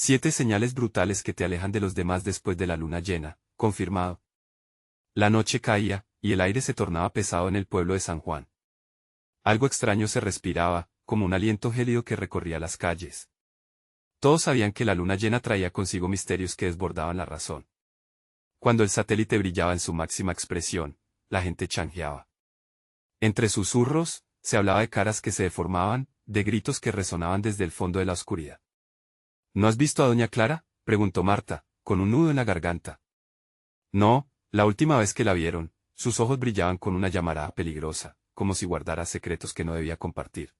7 señales brutales que te alejan de los demás después de la luna llena, confirmado. La noche caía, y el aire se tornaba pesado en el pueblo de San Juan. Algo extraño se respiraba, como un aliento gélido que recorría las calles. Todos sabían que la luna llena traía consigo misterios que desbordaban la razón. Cuando el satélite brillaba en su máxima expresión, la gente changueaba. Entre susurros, se hablaba de caras que se deformaban, de gritos que resonaban desde el fondo de la oscuridad. ¿No has visto a doña Clara?, preguntó Marta, con un nudo en la garganta. No, la última vez que la vieron, sus ojos brillaban con una llamarada peligrosa, como si guardara secretos que no debía compartir.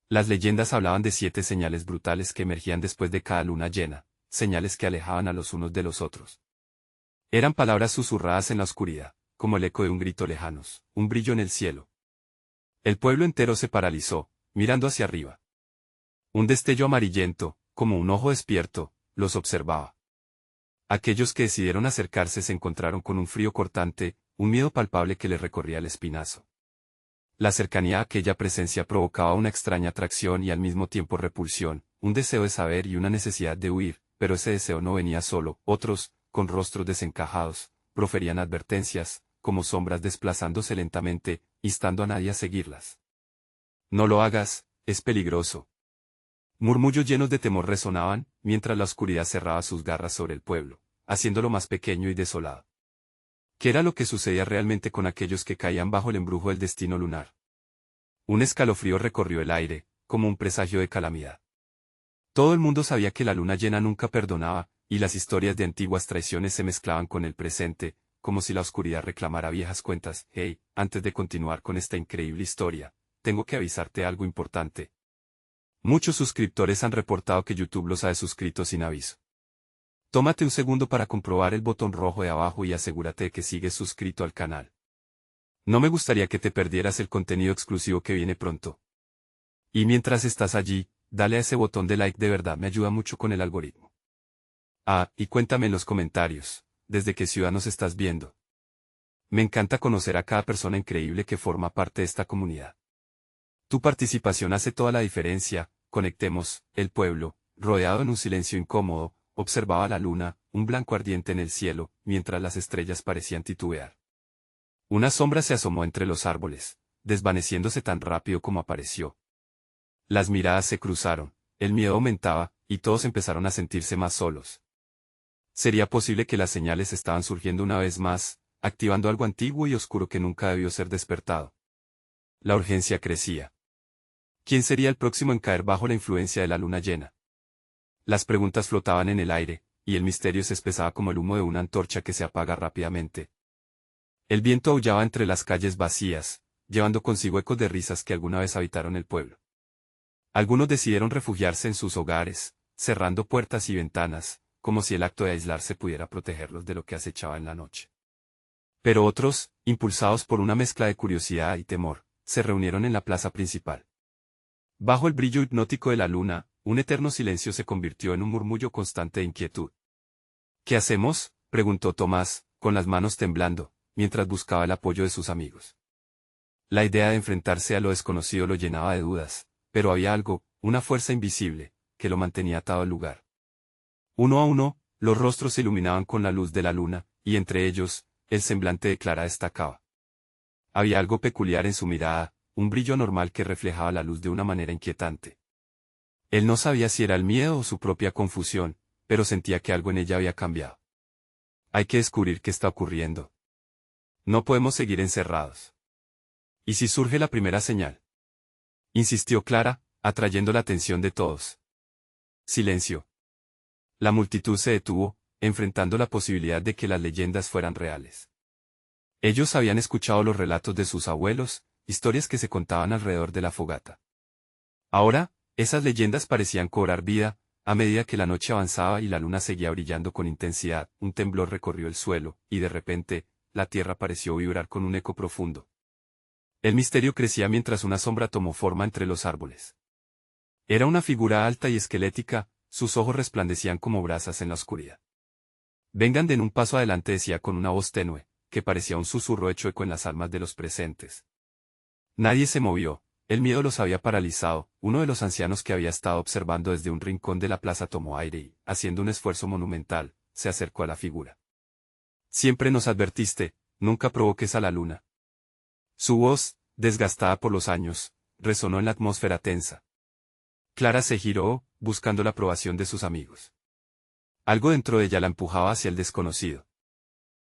Las leyendas hablaban de 7 señales brutales que emergían después de cada luna llena, señales que alejaban a los unos de los otros. Eran palabras susurradas en la oscuridad, como el eco de un grito lejanos, un brillo en el cielo. El pueblo entero se paralizó, mirando hacia arriba. Un destello amarillento, como un ojo despierto, los observaba. Aquellos que decidieron acercarse se encontraron con un frío cortante, un miedo palpable que les recorría el espinazo. La cercanía a aquella presencia provocaba una extraña atracción y al mismo tiempo repulsión, un deseo de saber y una necesidad de huir, pero ese deseo no venía solo. Otros, con rostros desencajados, proferían advertencias, como sombras desplazándose lentamente, instando a nadie a seguirlas. No lo hagas, es peligroso. Murmullos llenos de temor resonaban, mientras la oscuridad cerraba sus garras sobre el pueblo, haciéndolo más pequeño y desolado. ¿Qué era lo que sucedía realmente con aquellos que caían bajo el embrujo del destino lunar? Un escalofrío recorrió el aire, como un presagio de calamidad. Todo el mundo sabía que la luna llena nunca perdonaba, y las historias de antiguas traiciones se mezclaban con el presente, como si la oscuridad reclamara viejas cuentas. Hey, antes de continuar con esta increíble historia, tengo que avisarte algo importante. Muchos suscriptores han reportado que YouTube los ha desuscrito sin aviso. Tómate un segundo para comprobar el botón rojo de abajo y asegúrate de que sigues suscrito al canal. No me gustaría que te perdieras el contenido exclusivo que viene pronto. Y mientras estás allí, dale a ese botón de like, de verdad me ayuda mucho con el algoritmo. Ah, y cuéntame en los comentarios, ¿desde qué ciudad nos estás viendo? Me encanta conocer a cada persona increíble que forma parte de esta comunidad. Tu participación hace toda la diferencia. Conectemos. El pueblo, rodeado en un silencio incómodo, observaba la luna, un blanco ardiente en el cielo, mientras las estrellas parecían titubear. Una sombra se asomó entre los árboles, desvaneciéndose tan rápido como apareció. Las miradas se cruzaron, el miedo aumentaba, y todos empezaron a sentirse más solos. ¿Sería posible que las señales estaban surgiendo una vez más, activando algo antiguo y oscuro que nunca debió ser despertado? La urgencia crecía. ¿Quién sería el próximo en caer bajo la influencia de la luna llena? Las preguntas flotaban en el aire, y el misterio se espesaba como el humo de una antorcha que se apaga rápidamente. El viento aullaba entre las calles vacías, llevando consigo ecos de risas que alguna vez habitaron el pueblo. Algunos decidieron refugiarse en sus hogares, cerrando puertas y ventanas, como si el acto de aislarse pudiera protegerlos de lo que acechaba en la noche. Pero otros, impulsados por una mezcla de curiosidad y temor, se reunieron en la plaza principal. Bajo el brillo hipnótico de la luna, un eterno silencio se convirtió en un murmullo constante de inquietud. ¿Qué hacemos?, preguntó Tomás, con las manos temblando, mientras buscaba el apoyo de sus amigos. La idea de enfrentarse a lo desconocido lo llenaba de dudas, pero había algo, una fuerza invisible, que lo mantenía atado al lugar. Uno a uno, los rostros se iluminaban con la luz de la luna, y entre ellos, el semblante de Clara destacaba. Había algo peculiar en su mirada, un brillo anormal que reflejaba la luz de una manera inquietante. Él no sabía si era el miedo o su propia confusión, pero sentía que algo en ella había cambiado. Hay que descubrir qué está ocurriendo. No podemos seguir encerrados. ¿Y si surge la primera señal?, insistió Clara, atrayendo la atención de todos. Silencio. La multitud se detuvo, enfrentando la posibilidad de que las leyendas fueran reales. Ellos habían escuchado los relatos de sus abuelos, historias que se contaban alrededor de la fogata. Ahora, esas leyendas parecían cobrar vida, a medida que la noche avanzaba y la luna seguía brillando con intensidad. Un temblor recorrió el suelo, y de repente, la tierra pareció vibrar con un eco profundo. El misterio crecía mientras una sombra tomó forma entre los árboles. Era una figura alta y esquelética, sus ojos resplandecían como brasas en la oscuridad. Vengan, den un paso adelante, decía con una voz tenue, que parecía un susurro hecho eco en las almas de los presentes. Nadie se movió. El miedo los había paralizado. Uno de los ancianos que había estado observando desde un rincón de la plaza tomó aire y, haciendo un esfuerzo monumental, se acercó a la figura. Siempre nos advertiste, nunca provoques a la luna. Su voz, desgastada por los años, resonó en la atmósfera tensa. Clara se giró, buscando la aprobación de sus amigos. Algo dentro de ella la empujaba hacia el desconocido.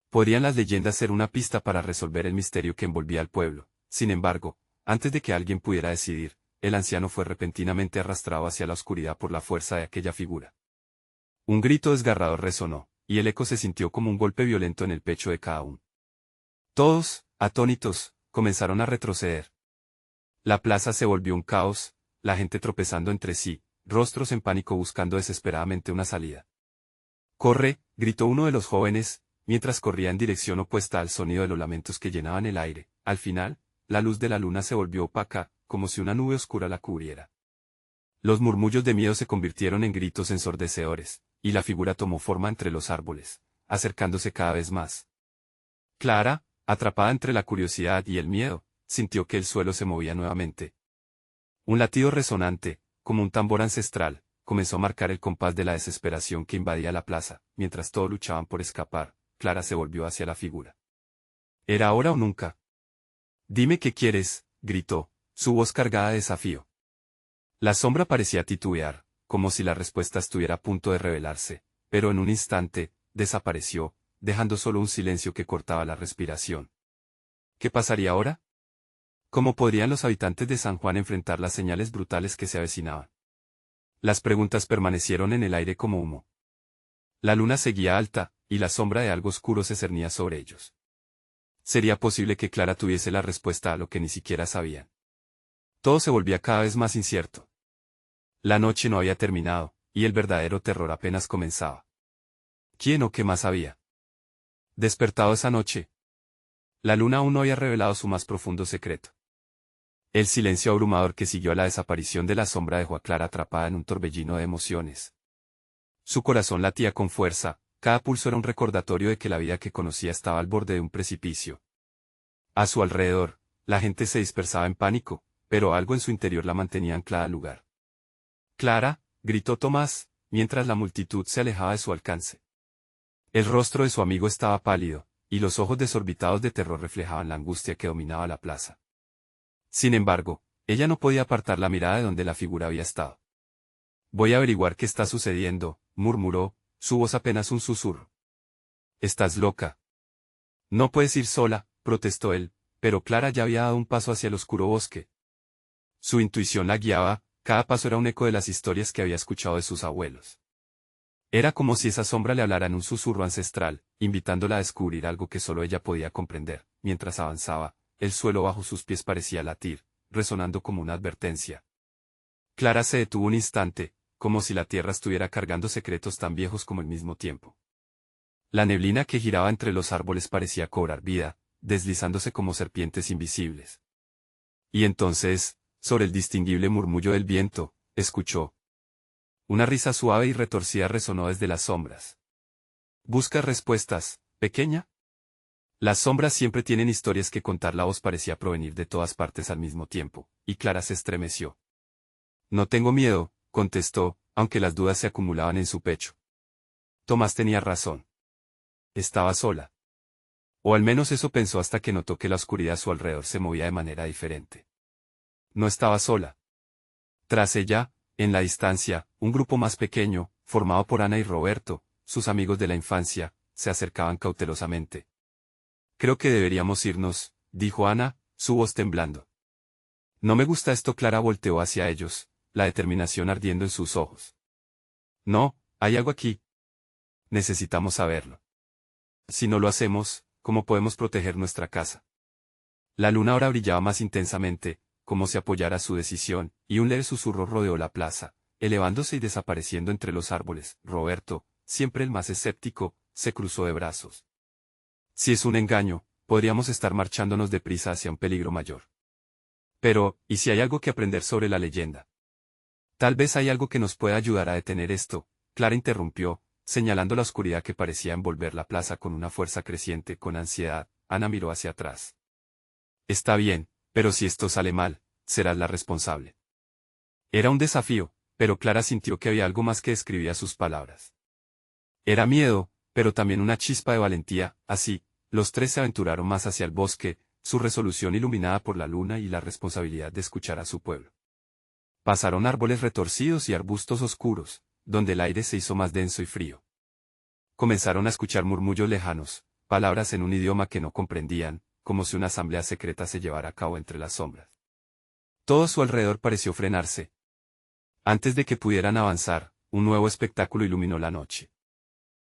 ¿Podrían las leyendas ser una pista para resolver el misterio que envolvía al pueblo? Sin embargo, antes de que alguien pudiera decidir, el anciano fue repentinamente arrastrado hacia la oscuridad por la fuerza de aquella figura. Un grito desgarrador resonó, y el eco se sintió como un golpe violento en el pecho de cada uno. Todos, atónitos, comenzaron a retroceder. La plaza se volvió un caos, la gente tropezando entre sí, rostros en pánico buscando desesperadamente una salida. ¡Corre!, gritó uno de los jóvenes, mientras corría en dirección opuesta al sonido de los lamentos que llenaban el aire. Al final, la luz de la luna se volvió opaca, como si una nube oscura la cubriera. Los murmullos de miedo se convirtieron en gritos ensordecedores, y la figura tomó forma entre los árboles, acercándose cada vez más. Clara, atrapada entre la curiosidad y el miedo, sintió que el suelo se movía nuevamente. Un latido resonante, como un tambor ancestral, comenzó a marcar el compás de la desesperación que invadía la plaza. Mientras todos luchaban por escapar, Clara se volvió hacia la figura. ¿Era ahora o nunca? Dime qué quieres, gritó, su voz cargada de desafío. La sombra parecía titubear, como si la respuesta estuviera a punto de revelarse, pero en un instante, desapareció, dejando solo un silencio que cortaba la respiración. ¿Qué pasaría ahora? ¿Cómo podrían los habitantes de San Juan enfrentar las señales brutales que se avecinaban? Las preguntas permanecieron en el aire como humo. La luna seguía alta, y la sombra de algo oscuro se cernía sobre ellos. ¿Sería posible que Clara tuviese la respuesta a lo que ni siquiera sabían? Todo se volvía cada vez más incierto. La noche no había terminado, y el verdadero terror apenas comenzaba. ¿Quién o qué más había despertado esa noche? La luna aún no había revelado su más profundo secreto. El silencio abrumador que siguió a la desaparición de la sombra dejó a Clara atrapada en un torbellino de emociones. Su corazón latía con fuerza, cada pulso era un recordatorio de que la vida que conocía estaba al borde de un precipicio. A su alrededor, la gente se dispersaba en pánico, pero algo en su interior la mantenía anclada al lugar. «Clara», gritó Tomás, mientras la multitud se alejaba de su alcance. El rostro de su amigo estaba pálido, y los ojos desorbitados de terror reflejaban la angustia que dominaba la plaza. Sin embargo, ella no podía apartar la mirada de donde la figura había estado. «Voy a averiguar qué está sucediendo», murmuró, su voz apenas un susurro. «Estás loca. No puedes ir sola», protestó él, pero Clara ya había dado un paso hacia el oscuro bosque. Su intuición la guiaba, cada paso era un eco de las historias que había escuchado de sus abuelos. Era como si esa sombra le hablara en un susurro ancestral, invitándola a descubrir algo que solo ella podía comprender. Mientras avanzaba, el suelo bajo sus pies parecía latir, resonando como una advertencia. Clara se detuvo un instante, como si la tierra estuviera cargando secretos tan viejos como el mismo tiempo. La neblina que giraba entre los árboles parecía cobrar vida, deslizándose como serpientes invisibles. Y entonces, sobre el distinguible murmullo del viento, escuchó. Una risa suave y retorcida resonó desde las sombras. ¿Buscas respuestas, pequeña? Las sombras siempre tienen historias que contar. La voz parecía provenir de todas partes al mismo tiempo, y Clara se estremeció. No tengo miedo, contestó, aunque las dudas se acumulaban en su pecho. Tomás tenía razón. Estaba sola. O al menos eso pensó hasta que notó que la oscuridad a su alrededor se movía de manera diferente. No estaba sola. Tras ella, en la distancia, un grupo más pequeño, formado por Ana y Roberto, sus amigos de la infancia, se acercaban cautelosamente. Creo que deberíamos irnos, dijo Ana, su voz temblando. No me gusta esto. Clara volteó hacia ellos, la determinación ardiendo en sus ojos. No, hay algo aquí. Necesitamos saberlo. Si no lo hacemos, ¿cómo podemos proteger nuestra casa? La luna ahora brillaba más intensamente, como si apoyara su decisión, y un leve susurro rodeó la plaza, elevándose y desapareciendo entre los árboles. Roberto, siempre el más escéptico, se cruzó de brazos. Si es un engaño, podríamos estar marchándonos deprisa hacia un peligro mayor. Pero, ¿y si hay algo que aprender sobre la leyenda? Tal vez hay algo que nos pueda ayudar a detener esto. Clara interrumpió, señalando la oscuridad que parecía envolver la plaza con una fuerza creciente. Con ansiedad, Ana miró hacia atrás. Está bien, pero si esto sale mal, serás la responsable. Era un desafío, pero Clara sintió que había algo más que describía sus palabras. Era miedo, pero también una chispa de valentía. Así, los tres se aventuraron más hacia el bosque, su resolución iluminada por la luna y la responsabilidad de escuchar a su pueblo. Pasaron árboles retorcidos y arbustos oscuros, donde el aire se hizo más denso y frío. Comenzaron a escuchar murmullos lejanos, palabras en un idioma que no comprendían, como si una asamblea secreta se llevara a cabo entre las sombras. Todo a su alrededor pareció frenarse. Antes de que pudieran avanzar, un nuevo espectáculo iluminó la noche.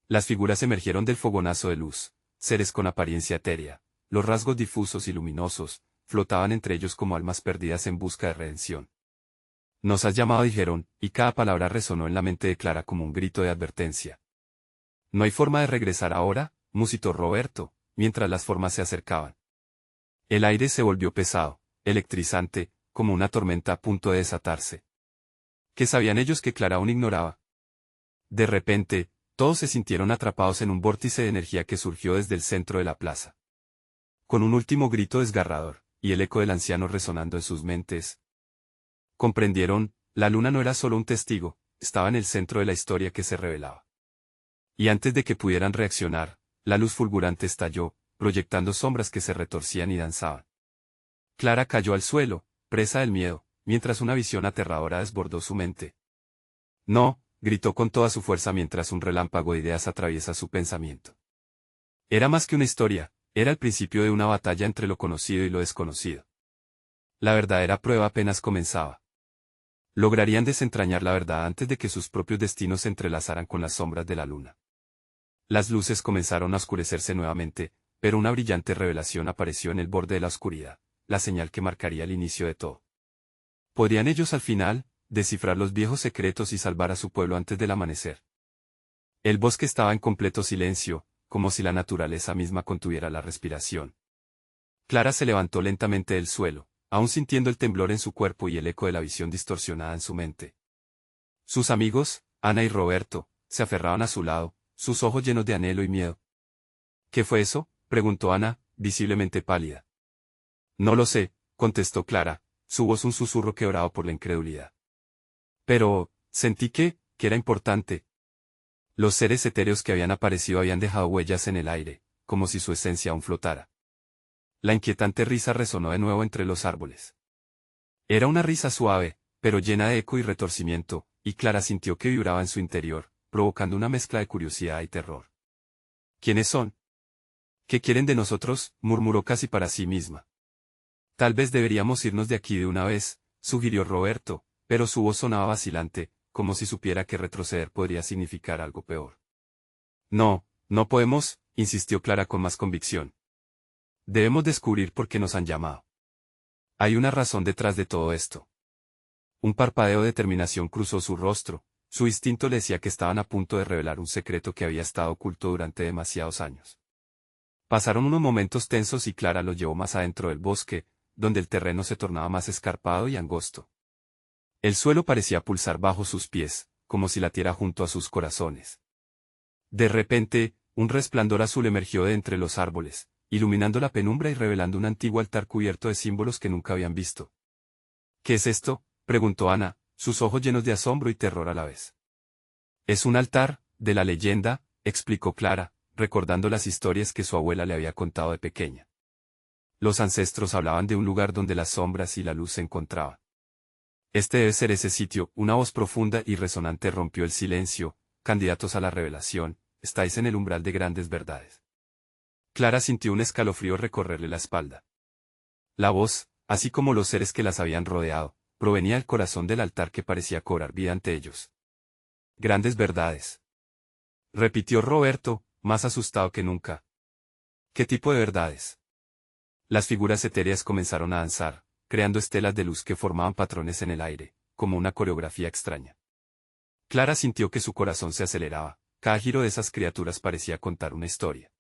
Las figuras emergieron del fogonazo de luz, seres con apariencia etérea, los rasgos difusos y luminosos, flotaban entre ellos como almas perdidas en busca de redención. Nos has llamado, dijeron, y cada palabra resonó en la mente de Clara como un grito de advertencia. No hay forma de regresar ahora, musitó Roberto, mientras las formas se acercaban. El aire se volvió pesado, electrizante, como una tormenta a punto de desatarse. ¿Qué sabían ellos que Clara aún ignoraba? De repente, todos se sintieron atrapados en un vórtice de energía que surgió desde el centro de la plaza. Con un último grito desgarrador, y el eco del anciano resonando en sus mentes. Comprendieron, la luna no era solo un testigo, estaba en el centro de la historia que se revelaba. Y antes de que pudieran reaccionar, la luz fulgurante estalló, proyectando sombras que se retorcían y danzaban. Clara cayó al suelo, presa del miedo, mientras una visión aterradora desbordó su mente. No, gritó con toda su fuerza mientras un relámpago de ideas atraviesa su pensamiento. Era más que una historia, era el principio de una batalla entre lo conocido y lo desconocido. La verdadera prueba apenas comenzaba. Lograrían desentrañar la verdad antes de que sus propios destinos se entrelazaran con las sombras de la luna. Las luces comenzaron a oscurecerse nuevamente, pero una brillante revelación apareció en el borde de la oscuridad, la señal que marcaría el inicio de todo. ¿Podrían ellos al final descifrar los viejos secretos y salvar a su pueblo antes del amanecer? El bosque estaba en completo silencio, como si la naturaleza misma contuviera la respiración. Clara se levantó lentamente del suelo, aún sintiendo el temblor en su cuerpo y el eco de la visión distorsionada en su mente. Sus amigos, Ana y Roberto, se aferraban a su lado, sus ojos llenos de anhelo y miedo. ¿Qué fue eso?, preguntó Ana, visiblemente pálida. No lo sé, contestó Clara, su voz un susurro quebrado por la incredulidad. Pero, sentí que era importante. Los seres etéreos que habían aparecido habían dejado huellas en el aire, como si su esencia aún flotara. La inquietante risa resonó de nuevo entre los árboles. Era una risa suave, pero llena de eco y retorcimiento, y Clara sintió que vibraba en su interior, provocando una mezcla de curiosidad y terror. ¿Quiénes son? ¿Qué quieren de nosotros?, murmuró casi para sí misma. Tal vez deberíamos irnos de aquí de una vez, sugirió Roberto, pero su voz sonaba vacilante, como si supiera que retroceder podría significar algo peor. No, no podemos, insistió Clara con más convicción. Debemos descubrir por qué nos han llamado. Hay una razón detrás de todo esto. Un parpadeo de determinación cruzó su rostro, su instinto le decía que estaban a punto de revelar un secreto que había estado oculto durante demasiados años. Pasaron unos momentos tensos y Clara los llevó más adentro del bosque, donde el terreno se tornaba más escarpado y angosto. El suelo parecía pulsar bajo sus pies, como si latiera junto a sus corazones. De repente, un resplandor azul emergió de entre los árboles, iluminando la penumbra y revelando un antiguo altar cubierto de símbolos que nunca habían visto. ¿Qué es esto?, preguntó Ana, sus ojos llenos de asombro y terror a la vez. Es un altar, de la leyenda, explicó Clara, recordando las historias que su abuela le había contado de pequeña. Los ancestros hablaban de un lugar donde las sombras y la luz se encontraban. Este debe ser ese sitio, una voz profunda y resonante rompió el silencio, candidatos a la revelación, estáis en el umbral de grandes verdades. Clara sintió un escalofrío recorrerle la espalda. La voz, así como los seres que las habían rodeado, provenía del corazón del altar que parecía cobrar vida ante ellos. Grandes verdades. Repitió Roberto, más asustado que nunca. ¿Qué tipo de verdades? Las figuras etéreas comenzaron a danzar, creando estelas de luz que formaban patrones en el aire, como una coreografía extraña. Clara sintió que su corazón se aceleraba, cada giro de esas criaturas parecía contar una historia.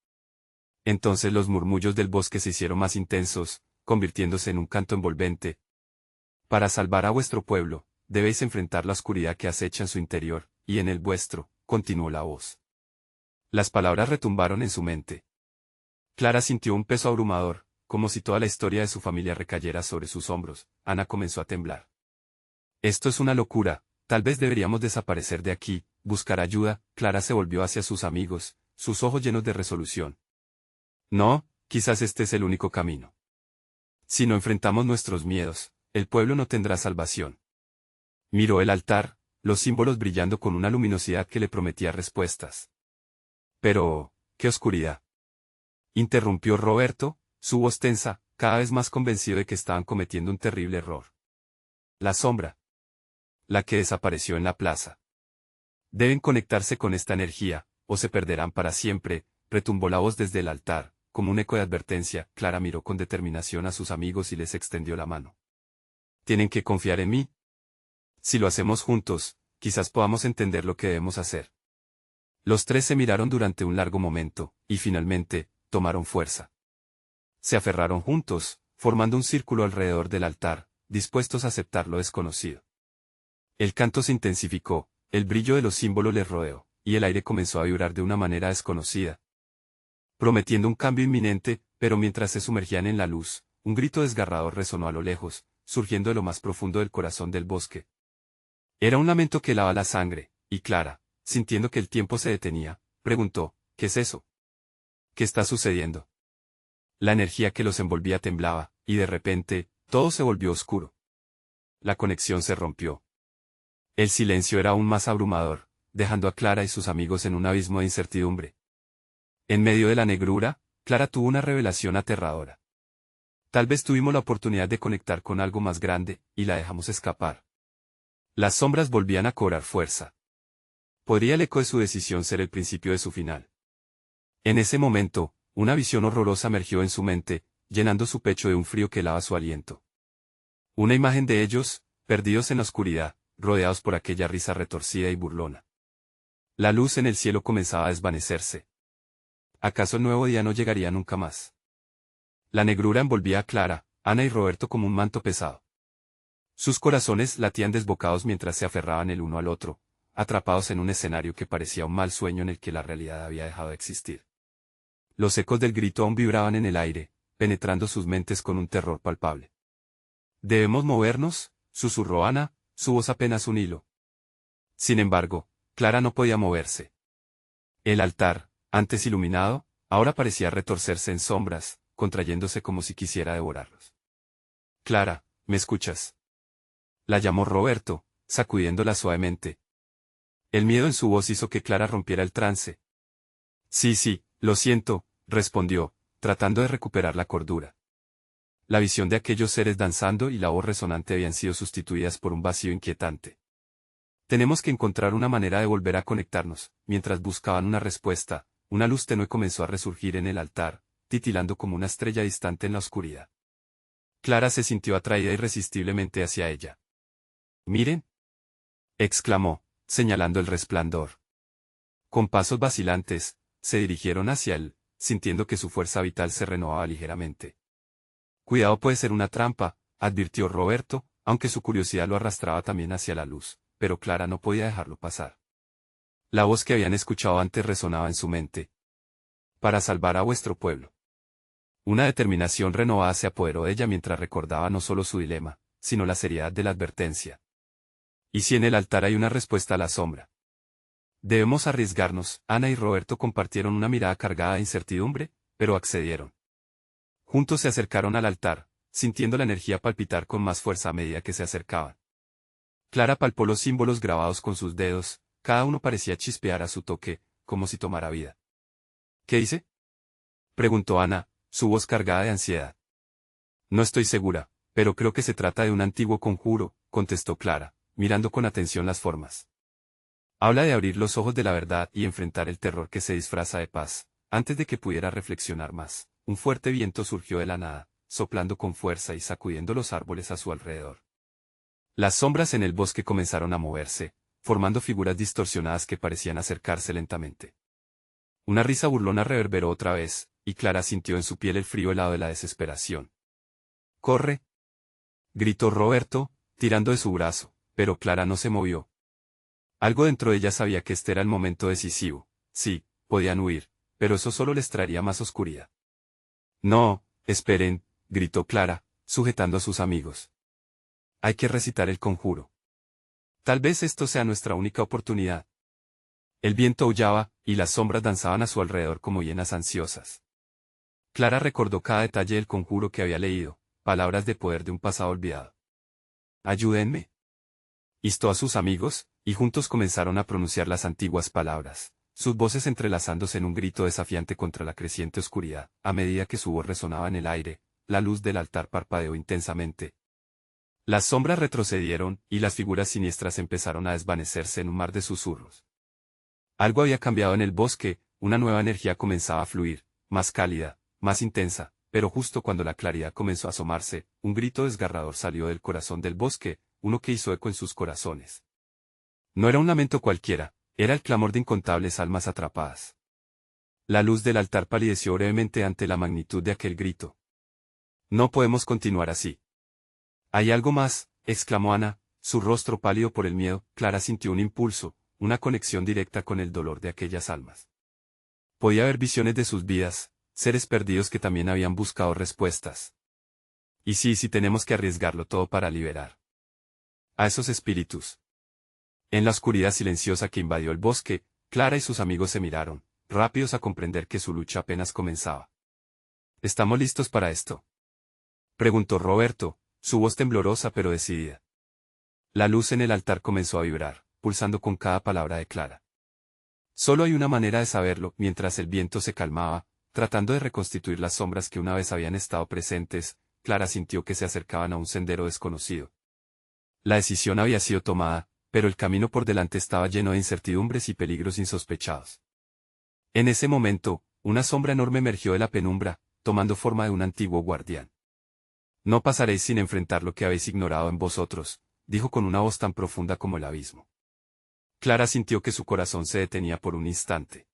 Entonces los murmullos del bosque se hicieron más intensos, convirtiéndose en un canto envolvente. Para salvar a vuestro pueblo, debéis enfrentar la oscuridad que acecha en su interior, y en el vuestro, continuó la voz. Las palabras retumbaron en su mente. Clara sintió un peso abrumador, como si toda la historia de su familia recayera sobre sus hombros. Ana comenzó a temblar. Esto es una locura, tal vez deberíamos desaparecer de aquí, buscar ayuda. Clara se volvió hacia sus amigos, sus ojos llenos de resolución. No, quizás este es el único camino. Si no enfrentamos nuestros miedos, el pueblo no tendrá salvación. Miró el altar, los símbolos brillando con una luminosidad que le prometía respuestas. Pero, ¡qué oscuridad! Interrumpió Roberto, su voz tensa, cada vez más convencido de que estaban cometiendo un terrible error. La sombra. La que desapareció en la plaza. Deben conectarse con esta energía, o se perderán para siempre, retumbó la voz desde el altar, como un eco de advertencia. Clara miró con determinación a sus amigos y les extendió la mano. Tienen que confiar en mí. Si lo hacemos juntos, quizás podamos entender lo que debemos hacer. Los tres se miraron durante un largo momento, y finalmente, tomaron fuerza. Se aferraron juntos, formando un círculo alrededor del altar, dispuestos a aceptar lo desconocido. El canto se intensificó, el brillo de los símbolos les rodeó, y el aire comenzó a vibrar de una manera desconocida, prometiendo un cambio inminente. Pero mientras se sumergían en la luz, un grito desgarrador resonó a lo lejos, surgiendo de lo más profundo del corazón del bosque. Era un lamento que helaba la sangre, y Clara, sintiendo que el tiempo se detenía, preguntó, ¿qué es eso? ¿Qué está sucediendo? La energía que los envolvía temblaba, y de repente, todo se volvió oscuro. La conexión se rompió. El silencio era aún más abrumador, dejando a Clara y sus amigos en un abismo de incertidumbre. En medio de la negrura, Clara tuvo una revelación aterradora. Tal vez tuvimos la oportunidad de conectar con algo más grande, y la dejamos escapar. Las sombras volvían a cobrar fuerza. ¿Podría el eco de su decisión ser el principio de su final? En ese momento, una visión horrorosa emergió en su mente, llenando su pecho de un frío que helaba su aliento. Una imagen de ellos, perdidos en la oscuridad, rodeados por aquella risa retorcida y burlona. La luz en el cielo comenzaba a desvanecerse. ¿Acaso el nuevo día no llegaría nunca más? La negrura envolvía a Clara, Ana y Roberto como un manto pesado. Sus corazones latían desbocados mientras se aferraban el uno al otro, atrapados en un escenario que parecía un mal sueño en el que la realidad había dejado de existir. Los ecos del grito aún vibraban en el aire, penetrando sus mentes con un terror palpable. «¿Debemos movernos?», susurró Ana, su voz apenas un hilo. Sin embargo, Clara no podía moverse. El altar, antes iluminado, ahora parecía retorcerse en sombras, contrayéndose como si quisiera devorarlos. «Clara, ¿me escuchas?», la llamó Roberto, sacudiéndola suavemente. El miedo en su voz hizo que Clara rompiera el trance. Sí, lo siento», respondió, tratando de recuperar la cordura. La visión de aquellos seres danzando y la voz resonante habían sido sustituidas por un vacío inquietante. «Tenemos que encontrar una manera de volver a conectarnos». Mientras buscaban una respuesta, una luz tenue comenzó a resurgir en el altar, titilando como una estrella distante en la oscuridad. Clara se sintió atraída irresistiblemente hacia ella. «Miren», exclamó, señalando el resplandor. Con pasos vacilantes, se dirigieron hacia él, sintiendo que su fuerza vital se renovaba ligeramente. «Cuidado, puede ser una trampa», advirtió Roberto, aunque su curiosidad lo arrastraba también hacia la luz, pero Clara no podía dejarlo pasar. La voz que habían escuchado antes resonaba en su mente. «Para salvar a vuestro pueblo». Una determinación renovada se apoderó de ella mientras recordaba no solo su dilema, sino la seriedad de la advertencia. ¿Y si en el altar hay una respuesta a la sombra? «Debemos arriesgarnos». Ana y Roberto compartieron una mirada cargada de incertidumbre, pero accedieron. Juntos se acercaron al altar, sintiendo la energía palpitar con más fuerza a medida que se acercaban. Clara palpó los símbolos grabados con sus dedos, cada uno parecía chispear a su toque, como si tomara vida. «¿Qué dice?», preguntó Ana, su voz cargada de ansiedad. «No estoy segura, pero creo que se trata de un antiguo conjuro», contestó Clara, mirando con atención las formas. «Habla de abrir los ojos de la verdad y enfrentar el terror que se disfraza de paz». Antes de que pudiera reflexionar más, un fuerte viento surgió de la nada, soplando con fuerza y sacudiendo los árboles a su alrededor. Las sombras en el bosque comenzaron a moverse, formando figuras distorsionadas que parecían acercarse lentamente. Una risa burlona reverberó otra vez, y Clara sintió en su piel el frío helado de la desesperación. «¡Corre!», gritó Roberto, tirando de su brazo, pero Clara no se movió. Algo dentro de ella sabía que este era el momento decisivo. Sí, podían huir, pero eso solo les traería más oscuridad. «No», Esperen, gritó Clara, sujetando a sus amigos. Hay que recitar el conjuro. Tal vez esto sea nuestra única oportunidad. El viento aullaba, y las sombras danzaban a su alrededor como hienas ansiosas. Clara recordó cada detalle del conjuro que había leído, palabras de poder de un pasado olvidado. Ayúdenme. Instó a sus amigos, y juntos comenzaron a pronunciar las antiguas palabras, sus voces entrelazándose en un grito desafiante contra la creciente oscuridad. A medida que su voz resonaba en el aire, la luz del altar parpadeó intensamente. Las sombras retrocedieron, y las figuras siniestras empezaron a desvanecerse en un mar de susurros. Algo había cambiado en el bosque, una nueva energía comenzaba a fluir, más cálida, más intensa, pero justo cuando la claridad comenzó a asomarse, un grito desgarrador salió del corazón del bosque, uno que hizo eco en sus corazones. No era un lamento cualquiera, era el clamor de incontables almas atrapadas. La luz del altar palideció brevemente ante la magnitud de aquel grito. No podemos continuar así. Hay algo más, exclamó Ana, su rostro pálido por el miedo. Clara sintió un impulso, una conexión directa con el dolor de aquellas almas. Podía ver visiones de sus vidas, seres perdidos que también habían buscado respuestas. Y sí, tenemos que arriesgarlo todo para liberar a esos espíritus. En la oscuridad silenciosa que invadió el bosque, Clara y sus amigos se miraron, rápidos a comprender que su lucha apenas comenzaba. ¿Estamos listos para esto?, preguntó Roberto, su voz temblorosa pero decidida. La luz en el altar comenzó a vibrar, pulsando con cada palabra de Clara. Solo hay una manera de saberlo. Mientras el viento se calmaba, tratando de reconstituir las sombras que una vez habían estado presentes, Clara sintió que se acercaban a un sendero desconocido. La decisión había sido tomada, pero el camino por delante estaba lleno de incertidumbres y peligros insospechados. En ese momento, una sombra enorme emergió de la penumbra, tomando forma de un antiguo guardián. No pasaréis sin enfrentar lo que habéis ignorado en vosotros, dijo con una voz tan profunda como el abismo. Clara sintió que su corazón se detenía por un instante.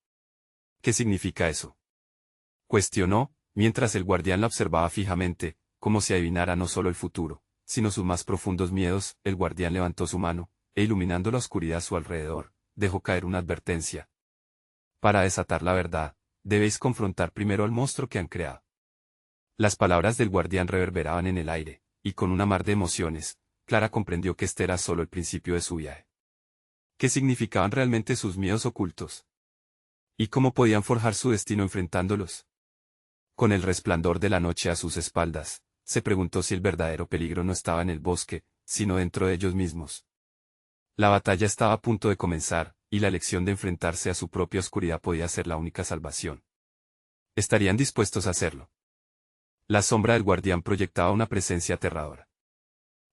¿Qué significa eso?, cuestionó, mientras el guardián la observaba fijamente, como si adivinara no solo el futuro, sino sus más profundos miedos. El guardián levantó su mano, e iluminando la oscuridad a su alrededor, dejó caer una advertencia. Para desatar la verdad, debéis confrontar primero al monstruo que han creado. Las palabras del guardián reverberaban en el aire, y con una mar de emociones, Clara comprendió que este era solo el principio de su viaje. ¿Qué significaban realmente sus miedos ocultos? ¿Y cómo podían forjar su destino enfrentándolos? Con el resplandor de la noche a sus espaldas, se preguntó si el verdadero peligro no estaba en el bosque, sino dentro de ellos mismos. La batalla estaba a punto de comenzar, y la elección de enfrentarse a su propia oscuridad podía ser la única salvación. ¿Estarían dispuestos a hacerlo? La sombra del guardián proyectaba una presencia aterradora.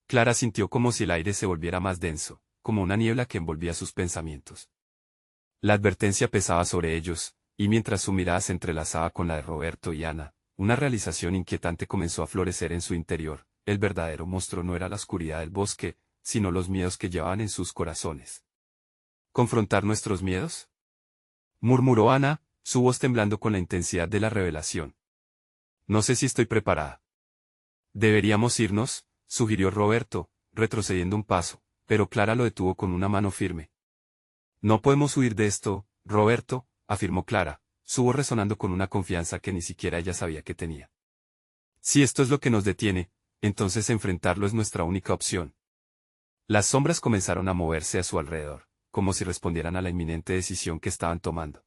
Clara sintió como si el aire se volviera más denso, como una niebla que envolvía sus pensamientos. La advertencia pesaba sobre ellos, y mientras su mirada se entrelazaba con la de Roberto y Ana, una realización inquietante comenzó a florecer en su interior. El verdadero monstruo no era la oscuridad del bosque, sino los miedos que llevaban en sus corazones. ¿Confrontar nuestros miedos?, murmuró Ana, su voz temblando con la intensidad de la revelación. No sé si estoy preparada. Deberíamos irnos, sugirió Roberto, retrocediendo un paso, pero Clara lo detuvo con una mano firme. No podemos huir de esto, Roberto, afirmó Clara, su voz resonando con una confianza que ni siquiera ella sabía que tenía. Si esto es lo que nos detiene, entonces enfrentarlo es nuestra única opción. Las sombras comenzaron a moverse a su alrededor, como si respondieran a la inminente decisión que estaban tomando.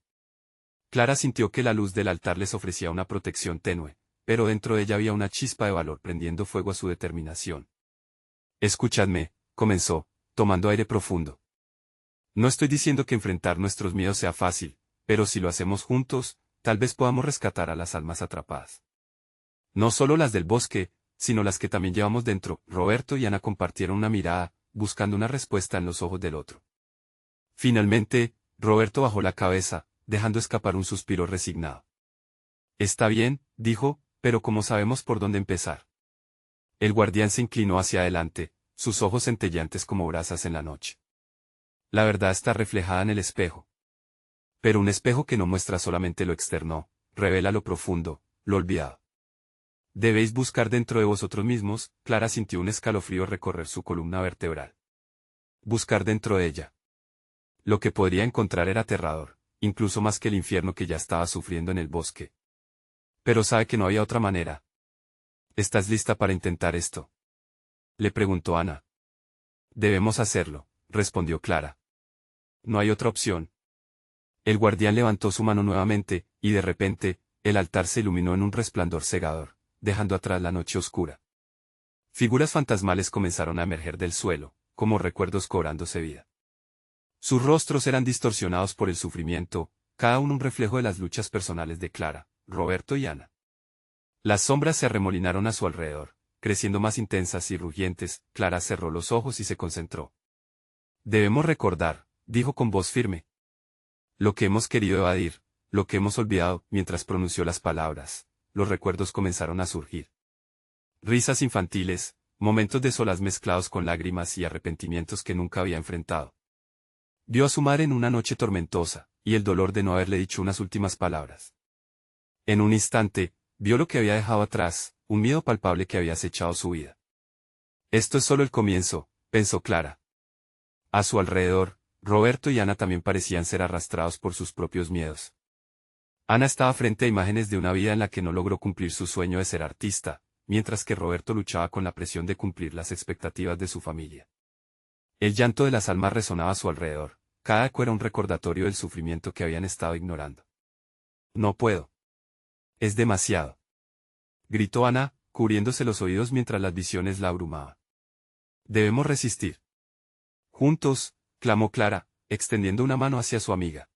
Clara sintió que la luz del altar les ofrecía una protección tenue, pero dentro de ella había una chispa de valor prendiendo fuego a su determinación. Escuchadme, comenzó, tomando aire profundo. No estoy diciendo que enfrentar nuestros miedos sea fácil, pero si lo hacemos juntos, tal vez podamos rescatar a las almas atrapadas. No solo las del bosque, sino las que también llevamos dentro. Roberto y Ana compartieron una mirada, buscando una respuesta en los ojos del otro. Finalmente, Roberto bajó la cabeza, dejando escapar un suspiro resignado. Está bien, dijo, pero ¿cómo sabemos por dónde empezar? El guardián se inclinó hacia adelante, sus ojos centelleantes como brasas en la noche. La verdad está reflejada en el espejo. Pero un espejo que no muestra solamente lo externo, revela lo profundo, lo olvidado. Debéis buscar dentro de vosotros mismos. Clara sintió un escalofrío recorrer su columna vertebral. Buscar dentro de ella. Lo que podría encontrar era aterrador, incluso más que el infierno que ya estaba sufriendo en el bosque. Pero sabe que no había otra manera, ¿Estás lista para intentar esto?, le preguntó Ana. Debemos hacerlo, respondió Clara. No hay otra opción. El guardián levantó su mano nuevamente, y de repente, el altar se iluminó en un resplandor cegador, dejando atrás la noche oscura. Figuras fantasmales comenzaron a emerger del suelo, como recuerdos cobrándose vida. Sus rostros eran distorsionados por el sufrimiento, cada uno un reflejo de las luchas personales de Clara, Roberto y Ana. Las sombras se arremolinaron a su alrededor, creciendo más intensas y rugientes. Clara cerró los ojos y se concentró. Debemos recordar, dijo con voz firme. Lo que hemos querido evadir, lo que hemos olvidado. Mientras pronunció las palabras, los recuerdos comenzaron a surgir. Risas infantiles, momentos de solas mezclados con lágrimas y arrepentimientos que nunca había enfrentado. Vio a su madre en una noche tormentosa, y el dolor de no haberle dicho unas últimas palabras. En un instante, vio lo que había dejado atrás, un miedo palpable que había acechado su vida. Esto es solo el comienzo, pensó Clara. A su alrededor, Roberto y Ana también parecían ser arrastrados por sus propios miedos. Ana estaba frente a imágenes de una vida en la que no logró cumplir su sueño de ser artista, mientras que Roberto luchaba con la presión de cumplir las expectativas de su familia. El llanto de las almas resonaba a su alrededor, cada eco era un recordatorio del sufrimiento que habían estado ignorando. No puedo. Es demasiado, gritó Ana, cubriéndose los oídos mientras las visiones la abrumaban. Debemos resistir. Juntos, clamó Clara, extendiendo una mano hacia su amiga.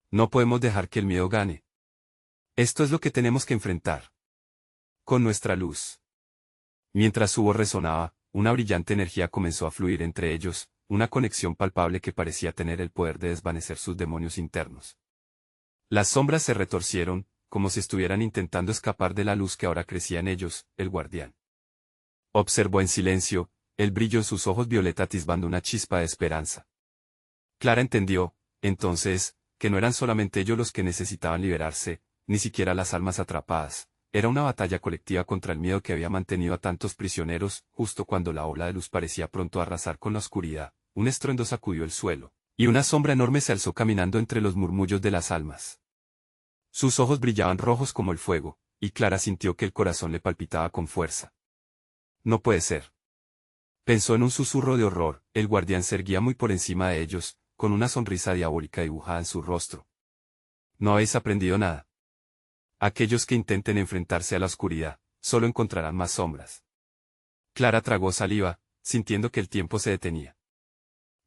No podemos dejar que el miedo gane. Esto es lo que tenemos que enfrentar. Con nuestra luz. Mientras su voz resonaba, una brillante energía comenzó a fluir entre ellos, una conexión palpable que parecía tener el poder de desvanecer sus demonios internos. Las sombras se retorcieron, como si estuvieran intentando escapar de la luz que ahora crecía en ellos. El guardián observó en silencio, el brillo en sus ojos violeta atisbando una chispa de esperanza. Clara entendió, entonces, que no eran solamente ellos los que necesitaban liberarse, ni siquiera las almas atrapadas. Era una batalla colectiva contra el miedo que había mantenido a tantos prisioneros. Justo cuando la ola de luz parecía pronto a arrasar con la oscuridad, un estruendo sacudió el suelo, y una sombra enorme se alzó caminando entre los murmullos de las almas. Sus ojos brillaban rojos como el fuego, y Clara sintió que el corazón le palpitaba con fuerza. No puede ser. Pensó en un susurro de horror. El guardián se erguía muy por encima de ellos, con una sonrisa diabólica dibujada en su rostro. No habéis aprendido nada. Aquellos que intenten enfrentarse a la oscuridad, solo encontrarán más sombras. Clara tragó saliva, sintiendo que el tiempo se detenía.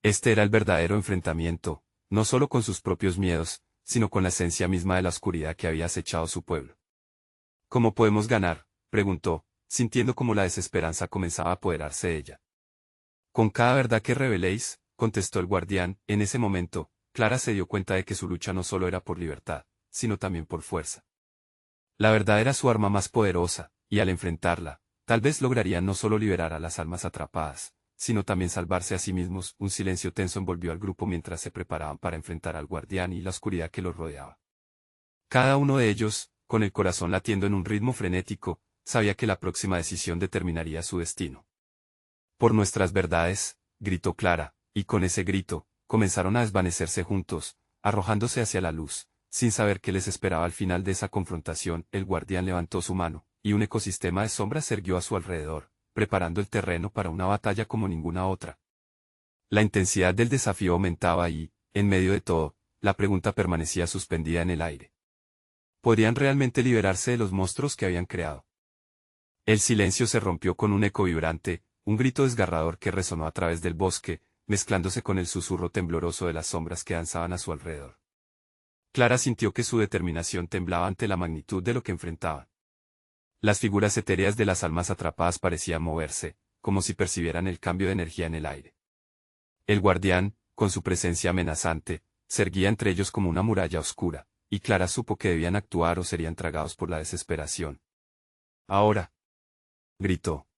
Este era el verdadero enfrentamiento, no solo con sus propios miedos, sino con la esencia misma de la oscuridad que había acechado su pueblo. ¿Cómo podemos ganar?, preguntó, sintiendo como la desesperanza comenzaba a apoderarse de ella. Con cada verdad que reveléis, contestó el guardián. En ese momento, Clara se dio cuenta de que su lucha no solo era por libertad, sino también por fuerza. La verdad era su arma más poderosa, y al enfrentarla, tal vez lograrían no solo liberar a las almas atrapadas, sino también salvarse a sí mismos. Un silencio tenso envolvió al grupo mientras se preparaban para enfrentar al guardián y la oscuridad que los rodeaba. Cada uno de ellos, con el corazón latiendo en un ritmo frenético, sabía que la próxima decisión determinaría su destino. Por nuestras verdades, gritó Clara, y con ese grito, comenzaron a desvanecerse juntos, arrojándose hacia la luz. Sin saber qué les esperaba al final de esa confrontación, el guardián levantó su mano, y un ecosistema de sombras se erguió a su alrededor, preparando el terreno para una batalla como ninguna otra. La intensidad del desafío aumentaba y, en medio de todo, la pregunta permanecía suspendida en el aire. ¿Podrían realmente liberarse de los monstruos que habían creado? El silencio se rompió con un eco vibrante, un grito desgarrador que resonó a través del bosque, mezclándose con el susurro tembloroso de las sombras que danzaban a su alrededor. Clara sintió que su determinación temblaba ante la magnitud de lo que enfrentaban. Las figuras etéreas de las almas atrapadas parecían moverse, como si percibieran el cambio de energía en el aire. El guardián, con su presencia amenazante, se erguía entre ellos como una muralla oscura, y Clara supo que debían actuar o serían tragados por la desesperación. Ahora, gritó.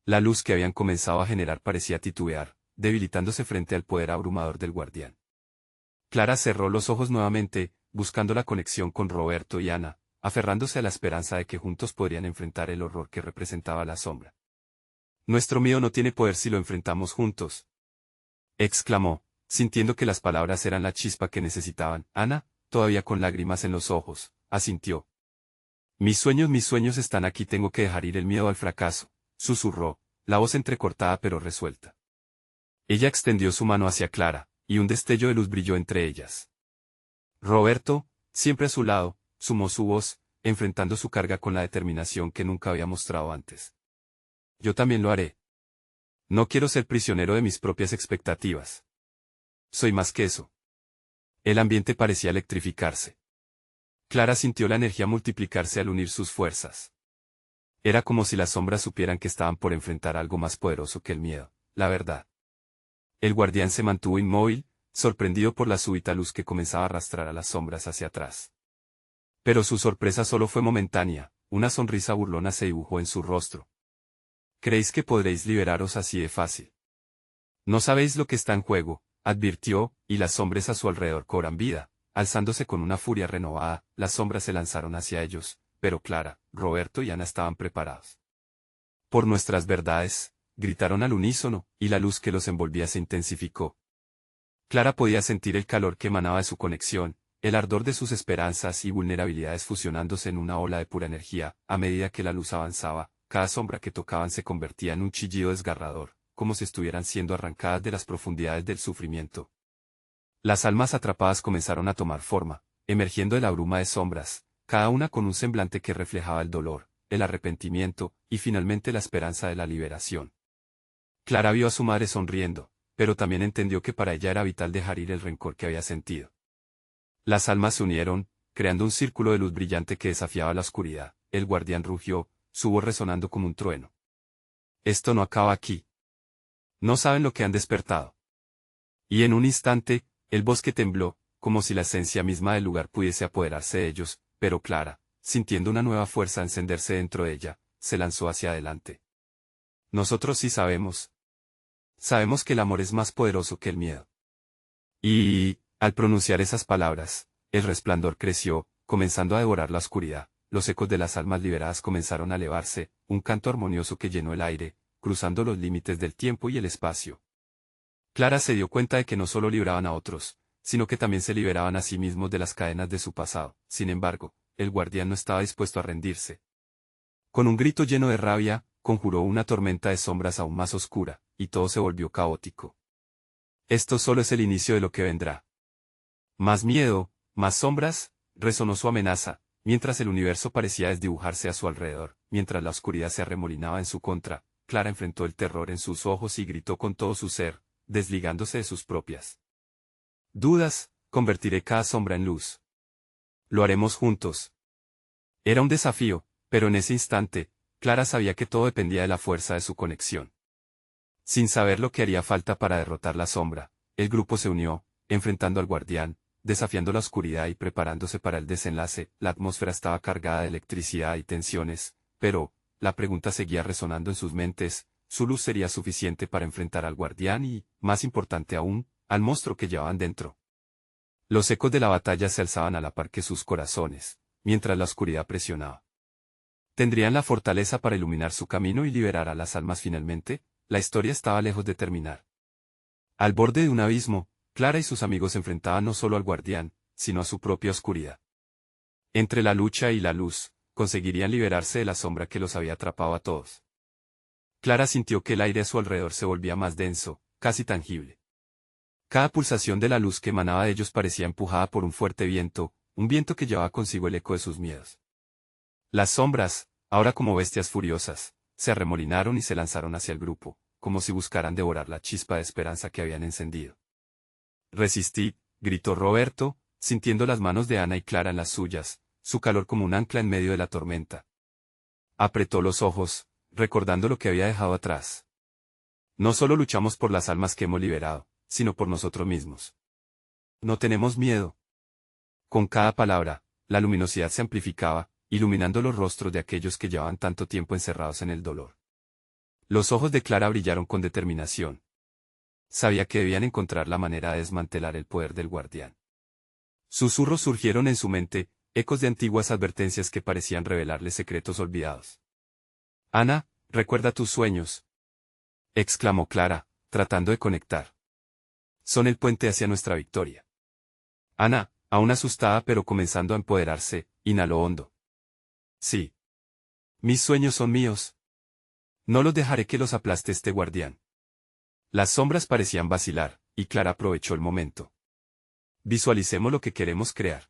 La luz que habían comenzado a generar parecía titubear, debilitándose frente al poder abrumador del guardián. Clara cerró los ojos nuevamente, buscando la conexión con Roberto y Ana, aferrándose a la esperanza de que juntos podrían enfrentar el horror que representaba la sombra. Nuestro miedo no tiene poder si lo enfrentamos juntos, exclamó, sintiendo que las palabras eran la chispa que necesitaban. Ana, todavía con lágrimas en los ojos, asintió. Mis sueños están aquí, tengo que dejar ir el miedo al fracaso, susurró, la voz entrecortada pero resuelta. Ella extendió su mano hacia Clara, y un destello de luz brilló entre ellas. Roberto, siempre a su lado, sumó su voz, enfrentando su carga con la determinación que nunca había mostrado antes. Yo también lo haré. No quiero ser prisionero de mis propias expectativas. Soy más que eso. El ambiente parecía electrificarse. Clara sintió la energía multiplicarse al unir sus fuerzas. Era como si las sombras supieran que estaban por enfrentar algo más poderoso que el miedo, la verdad. El guardián se mantuvo inmóvil, sorprendido por la súbita luz que comenzaba a arrastrar a las sombras hacia atrás. Pero su sorpresa solo fue momentánea, una sonrisa burlona se dibujó en su rostro. ¿Creéis que podréis liberaros así de fácil? No sabéis lo que está en juego, advirtió, y las sombras a su alrededor cobran vida. Alzándose con una furia renovada, las sombras se lanzaron hacia ellos, pero Clara, Roberto y Ana estaban preparados. Por nuestras verdades, gritaron al unísono, y la luz que los envolvía se intensificó. Clara podía sentir el calor que emanaba de su conexión, el ardor de sus esperanzas y vulnerabilidades fusionándose en una ola de pura energía. A medida que la luz avanzaba, cada sombra que tocaban se convertía en un chillido desgarrador, como si estuvieran siendo arrancadas de las profundidades del sufrimiento. Las almas atrapadas comenzaron a tomar forma, emergiendo de la bruma de sombras, cada una con un semblante que reflejaba el dolor, el arrepentimiento, y finalmente la esperanza de la liberación. Clara vio a su madre sonriendo, pero también entendió que para ella era vital dejar ir el rencor que había sentido. Las almas se unieron, creando un círculo de luz brillante que desafiaba la oscuridad. El guardián rugió, su voz resonando como un trueno. Esto no acaba aquí. No saben lo que han despertado. Y en un instante, el bosque tembló, como si la esencia misma del lugar pudiese apoderarse de ellos, pero Clara, sintiendo una nueva fuerza encenderse dentro de ella, se lanzó hacia adelante. Nosotros sí sabemos. Sabemos que el amor es más poderoso que el miedo. Y, al pronunciar esas palabras, el resplandor creció, comenzando a devorar la oscuridad. Los ecos de las almas liberadas comenzaron a elevarse, un canto armonioso que llenó el aire, cruzando los límites del tiempo y el espacio. Clara se dio cuenta de que no solo libraban a otros, sino que también se liberaban a sí mismos de las cadenas de su pasado. Sin embargo, el guardián no estaba dispuesto a rendirse. Con un grito lleno de rabia, conjuró una tormenta de sombras aún más oscura, y todo se volvió caótico. Esto solo es el inicio de lo que vendrá. Más miedo, más sombras, resonó su amenaza, mientras el universo parecía desdibujarse a su alrededor, mientras la oscuridad se arremolinaba en su contra. Clara enfrentó el terror en sus ojos y gritó con todo su ser, desligándose de sus propias dudas. Convertiré cada sombra en luz. Lo haremos juntos. Era un desafío, pero en ese instante, Clara sabía que todo dependía de la fuerza de su conexión. Sin saber lo que haría falta para derrotar la sombra, el grupo se unió, enfrentando al guardián, desafiando la oscuridad y preparándose para el desenlace. La atmósfera estaba cargada de electricidad y tensiones, pero, la pregunta seguía resonando en sus mentes: ¿su luz sería suficiente para enfrentar al guardián y, más importante aún, al monstruo que llevaban dentro? Los ecos de la batalla se alzaban a la par que sus corazones, mientras la oscuridad presionaba. ¿Tendrían la fortaleza para iluminar su camino y liberar a las almas finalmente? La historia estaba lejos de terminar. Al borde de un abismo, Clara y sus amigos se enfrentaban no solo al guardián, sino a su propia oscuridad. Entre la lucha y la luz, conseguirían liberarse de la sombra que los había atrapado a todos. Clara sintió que el aire a su alrededor se volvía más denso, casi tangible. Cada pulsación de la luz que emanaba de ellos parecía empujada por un fuerte viento, un viento que llevaba consigo el eco de sus miedos. Las sombras, ahora como bestias furiosas, se arremolinaron y se lanzaron hacia el grupo, como si buscaran devorar la chispa de esperanza que habían encendido. «Resistid», gritó Roberto, sintiendo las manos de Ana y Clara en las suyas, su calor como un ancla en medio de la tormenta. Apretó los ojos, recordando lo que había dejado atrás. No solo luchamos por las almas que hemos liberado, sino por nosotros mismos. No tenemos miedo. Con cada palabra, la luminosidad se amplificaba, iluminando los rostros de aquellos que llevaban tanto tiempo encerrados en el dolor. Los ojos de Clara brillaron con determinación. Sabía que debían encontrar la manera de desmantelar el poder del guardián. Susurros surgieron en su mente, ecos de antiguas advertencias que parecían revelarle secretos olvidados. «Ana, recuerda tus sueños», exclamó Clara, tratando de conectar. «Son el puente hacia nuestra victoria». Ana, aún asustada pero comenzando a empoderarse, inhaló hondo. Sí. Mis sueños son míos. No los dejaré que los aplaste este guardián. Las sombras parecían vacilar, y Clara aprovechó el momento. Visualicemos lo que queremos crear.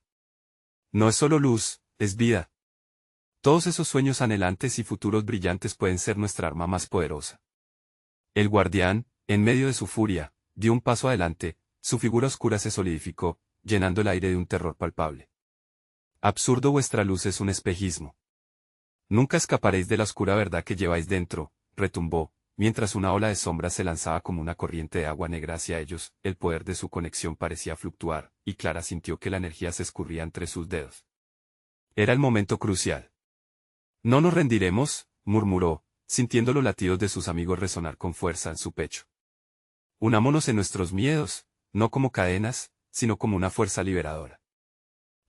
No es solo luz, es vida. Todos esos sueños anhelantes y futuros brillantes pueden ser nuestra arma más poderosa. El guardián, en medio de su furia, dio un paso adelante, su figura oscura se solidificó, llenando el aire de un terror palpable. Absurdo, vuestra luz es un espejismo. Nunca escaparéis de la oscura verdad que lleváis dentro, retumbó, mientras una ola de sombras se lanzaba como una corriente de agua negra hacia ellos. El poder de su conexión parecía fluctuar, y Clara sintió que la energía se escurría entre sus dedos. Era el momento crucial. No nos rendiremos, murmuró, sintiendo los latidos de sus amigos resonar con fuerza en su pecho. Unámonos en nuestros miedos, no como cadenas, sino como una fuerza liberadora.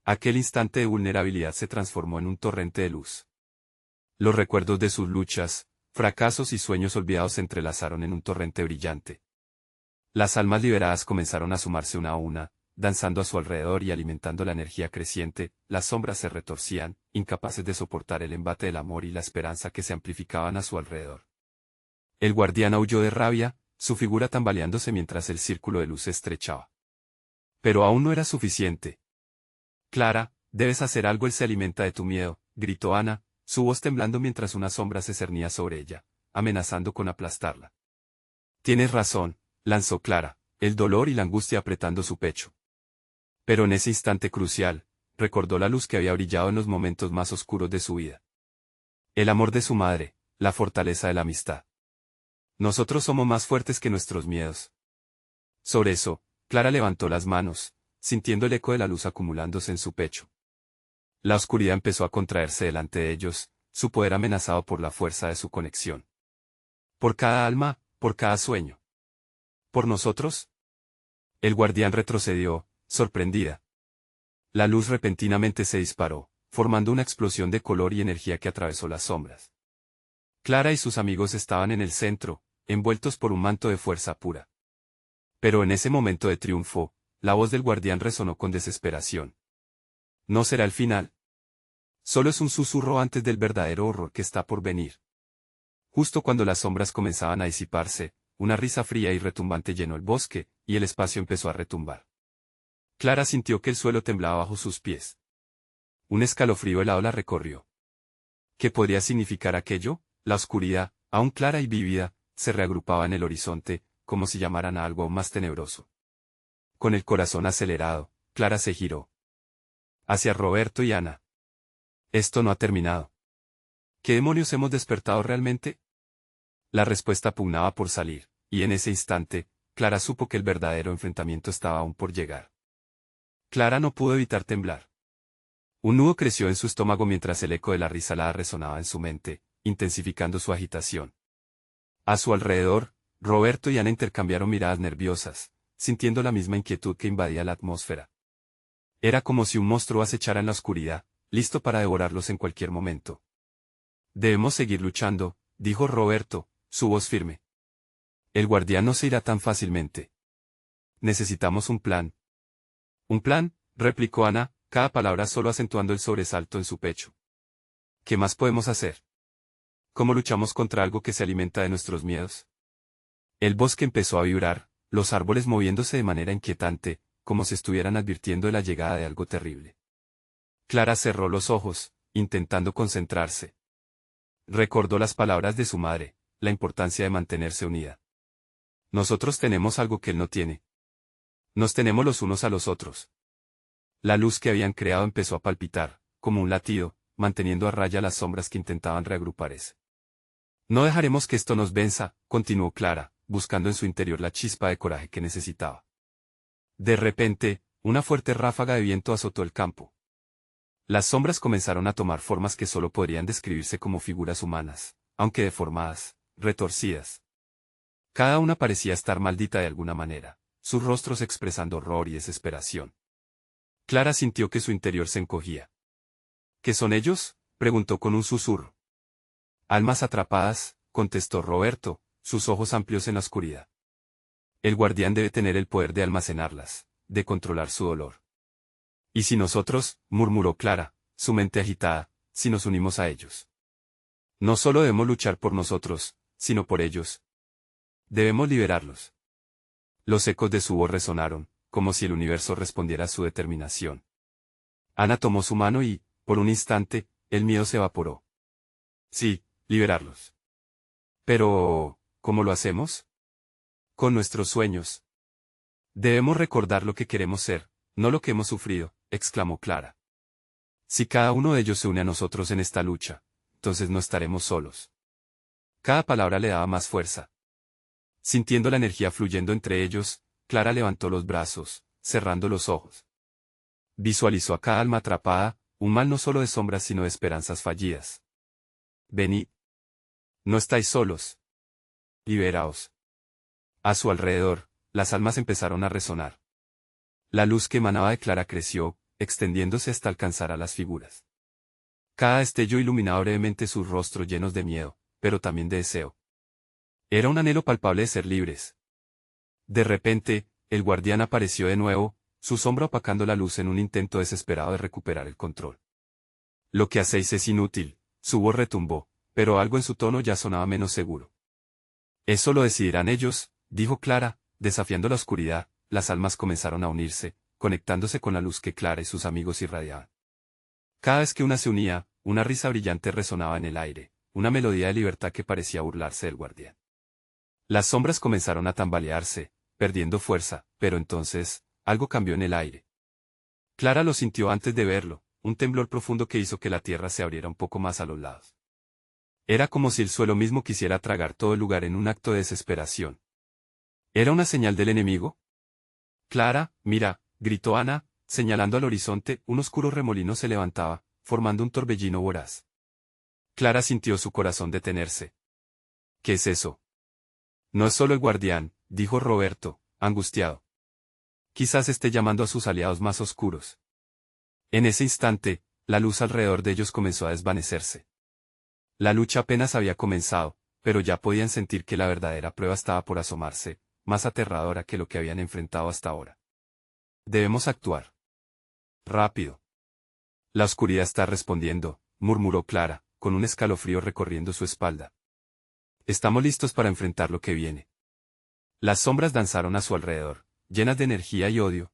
Aquel instante de vulnerabilidad se transformó en un torrente de luz. Los recuerdos de sus luchas, fracasos y sueños olvidados se entrelazaron en un torrente brillante. Las almas liberadas comenzaron a sumarse una a una, danzando a su alrededor y alimentando la energía creciente. Las sombras se retorcían, incapaces de soportar el embate del amor y la esperanza que se amplificaban a su alrededor. El guardián aulló de rabia, su figura tambaleándose mientras el círculo de luz se estrechaba. Pero aún no era suficiente. Clara, debes hacer algo. Él se alimenta de tu miedo, gritó Ana, su voz temblando mientras una sombra se cernía sobre ella, amenazando con aplastarla. Tienes razón, lanzó Clara, el dolor y la angustia apretando su pecho. Pero en ese instante crucial, recordó la luz que había brillado en los momentos más oscuros de su vida. El amor de su madre, la fortaleza de la amistad. Nosotros somos más fuertes que nuestros miedos. Sobre eso, Clara levantó las manos, sintiendo el eco de la luz acumulándose en su pecho. La oscuridad empezó a contraerse delante de ellos, su poder amenazado por la fuerza de su conexión. Por cada alma, por cada sueño. ¿Por nosotros? El guardián retrocedió, sorprendida. La luz repentinamente se disparó, formando una explosión de color y energía que atravesó las sombras. Clara y sus amigos estaban en el centro, envueltos por un manto de fuerza pura. Pero en ese momento de triunfo, la voz del guardián resonó con desesperación. No será el final. Solo es un susurro antes del verdadero horror que está por venir. Justo cuando las sombras comenzaban a disiparse, una risa fría y retumbante llenó el bosque, y el espacio empezó a retumbar. Clara sintió que el suelo temblaba bajo sus pies. Un escalofrío helado la recorrió. ¿Qué podría significar aquello? La oscuridad, aún clara y vívida, se reagrupaba en el horizonte, como si llamaran a algo aún más tenebroso. Con el corazón acelerado, Clara se giró hacia Roberto y Ana. Esto no ha terminado. ¿Qué demonios hemos despertado realmente? La respuesta pugnaba por salir, y en ese instante, Clara supo que el verdadero enfrentamiento estaba aún por llegar. Clara no pudo evitar temblar. Un nudo creció en su estómago mientras el eco de la risa alada resonaba en su mente, intensificando su agitación. A su alrededor, Roberto y Ana intercambiaron miradas nerviosas, sintiendo la misma inquietud que invadía la atmósfera. Era como si un monstruo acechara en la oscuridad, listo para devorarlos en cualquier momento. Debemos seguir luchando, dijo Roberto, su voz firme. El guardián no se irá tan fácilmente. Necesitamos un plan. ¿Un plan?, replicó Ana, cada palabra solo acentuando el sobresalto en su pecho. ¿Qué más podemos hacer? ¿Cómo luchamos contra algo que se alimenta de nuestros miedos? El bosque empezó a vibrar, los árboles moviéndose de manera inquietante, como si estuvieran advirtiendo de la llegada de algo terrible. Clara cerró los ojos, intentando concentrarse. Recordó las palabras de su madre, la importancia de mantenerse unida. Nosotros tenemos algo que él no tiene. Nos tenemos los unos a los otros. La luz que habían creado empezó a palpitar, como un latido, manteniendo a raya las sombras que intentaban reagruparse. No dejaremos que esto nos venza, continuó Clara, buscando en su interior la chispa de coraje que necesitaba. De repente, una fuerte ráfaga de viento azotó el campo. Las sombras comenzaron a tomar formas que solo podrían describirse como figuras humanas, aunque deformadas, retorcidas. Cada una parecía estar maldita de alguna manera, sus rostros expresando horror y desesperación. Clara sintió que su interior se encogía. ¿Qué son ellos?, preguntó con un susurro. Almas atrapadas, contestó Roberto, sus ojos amplios en la oscuridad. El guardián debe tener el poder de almacenarlas, de controlar su dolor. ¿Y si nosotros?, murmuró Clara, su mente agitada, si nos unimos a ellos. No solo debemos luchar por nosotros, sino por ellos. Debemos liberarlos. Los ecos de su voz resonaron, como si el universo respondiera a su determinación. Ana tomó su mano y, por un instante, el miedo se evaporó. Sí, liberarlos. Pero, ¿cómo lo hacemos? Con nuestros sueños. Debemos recordar lo que queremos ser, no lo que hemos sufrido, exclamó Clara. Si cada uno de ellos se une a nosotros en esta lucha, entonces no estaremos solos. Cada palabra le daba más fuerza. Sintiendo la energía fluyendo entre ellos, Clara levantó los brazos, cerrando los ojos. Visualizó a cada alma atrapada, un mal no solo de sombras sino de esperanzas fallidas. Venid. No estáis solos. Liberaos. A su alrededor, las almas empezaron a resonar. La luz que emanaba de Clara creció, extendiéndose hasta alcanzar a las figuras. Cada destello iluminaba brevemente sus rostros llenos de miedo, pero también de deseo. Era un anhelo palpable de ser libres. De repente, el guardián apareció de nuevo, su sombra opacando la luz en un intento desesperado de recuperar el control. Lo que hacéis es inútil, su voz retumbó, pero algo en su tono ya sonaba menos seguro. Eso lo decidirán ellos, dijo Clara, desafiando la oscuridad. Las almas comenzaron a unirse, conectándose con la luz que Clara y sus amigos irradiaban. Cada vez que una se unía, una risa brillante resonaba en el aire, una melodía de libertad que parecía burlarse del guardián. Las sombras comenzaron a tambalearse, perdiendo fuerza, pero entonces, algo cambió en el aire. Clara lo sintió antes de verlo, un temblor profundo que hizo que la tierra se abriera un poco más a los lados. Era como si el suelo mismo quisiera tragar todo el lugar en un acto de desesperación. ¿Era una señal del enemigo? Clara, mira, gritó Ana, señalando al horizonte. Un oscuro remolino se levantaba, formando un torbellino voraz. Clara sintió su corazón detenerse. ¿Qué es eso? No es solo el guardián, dijo Roberto, angustiado. Quizás esté llamando a sus aliados más oscuros. En ese instante, la luz alrededor de ellos comenzó a desvanecerse. La lucha apenas había comenzado, pero ya podían sentir que la verdadera prueba estaba por asomarse, más aterradora que lo que habían enfrentado hasta ahora. Debemos actuar. Rápido. La oscuridad está respondiendo, murmuró Clara, con un escalofrío recorriendo su espalda. Estamos listos para enfrentar lo que viene. Las sombras danzaron a su alrededor, llenas de energía y odio.